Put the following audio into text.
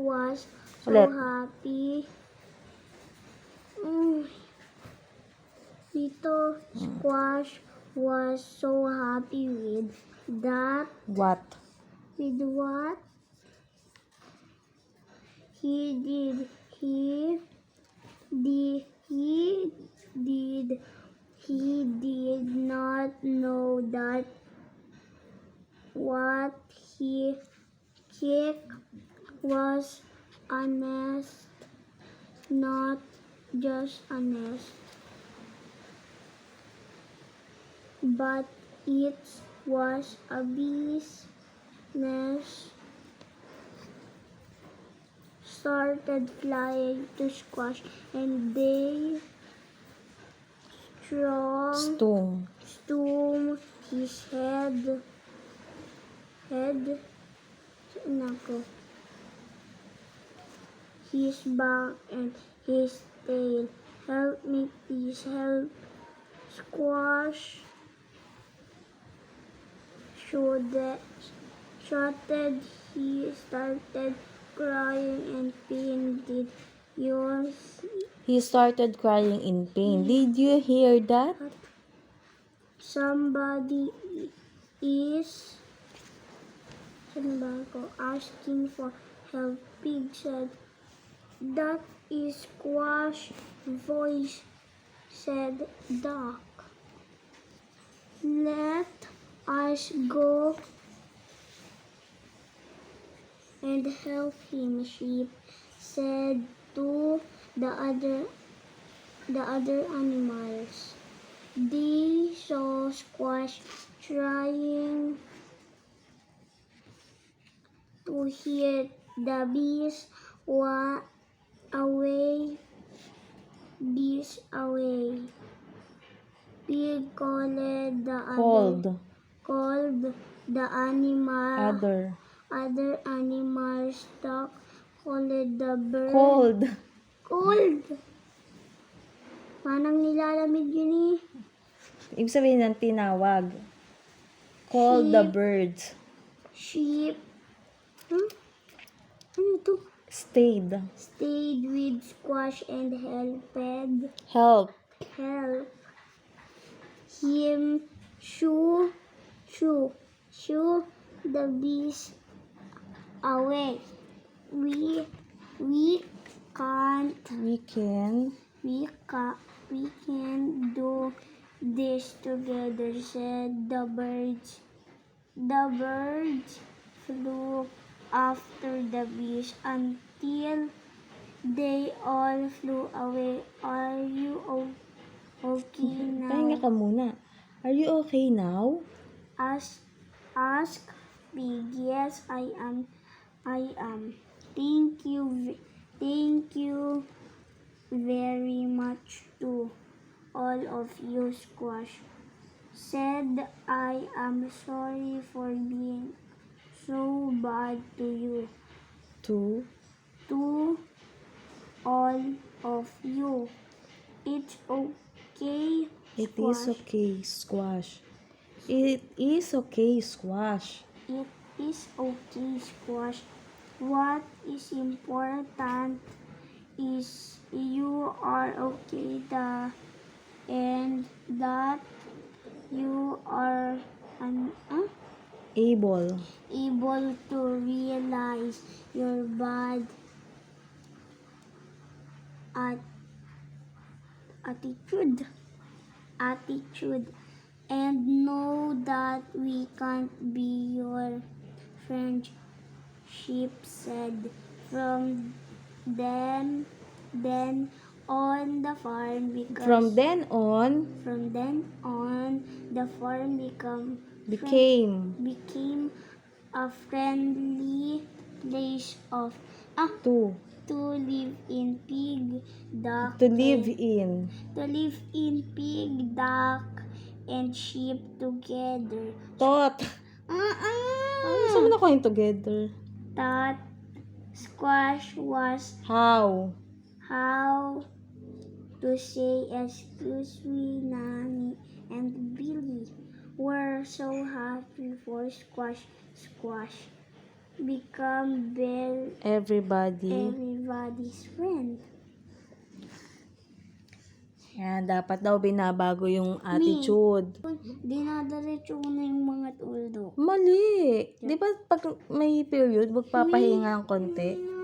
was so Ulit. happy. Little Squash was so happy with that. What? With what he did. He did not know that what he kicked was a nest, not just a nest, but it was a bee's nest. Started flying to Squash, and they Stung. stung his head, his back and his tail. Help me, please, help. Squash shouted. He started crying and pain. Did you He started crying in pain. Did you hear that? Somebody is asking for help, Pig said. That is Squash voice, said Duck. Let us go and help him, Sheep said to the other animals. They saw Squash trying to hit the bees away. Pig called the other animals. Duck called the bird. Cold. Manang nilalamig yun eh. Ibig sabihin ng tinawag. Call the birds. Sheep. Ano to? Stayed. Stayed with Squash and Help. him shoo the bees away. We can do this together, said the birds. The birds flew after the bees until they all flew away. Are you okay now? Pahinga ka muna. Are you okay now? Ask Pig. Yes, I am. Thank you very much to all of you, Squash said. I am sorry for being so bad to you. To All of you. It's okay, It is okay, Squash. It is okay, Squash. It is okay, Squash. What is important is you are okay and that you are Able. to realize your bad attitude and know that we can't be your friend, Sheep said. From then on the farm From then on, the farm became a friendly place to live in. Pig, duck, and sheep together. Tot. Saan mo na kayo together? That Squash was How to say excuse me. Nanny and Billy were so happy for Squash. become Everybody's friend. Yan, dapat daw binabago yung attitude. Dinadiretso ko na yung mga tuldok. Mali. Di ba pag may period, magpapahinga ng konti?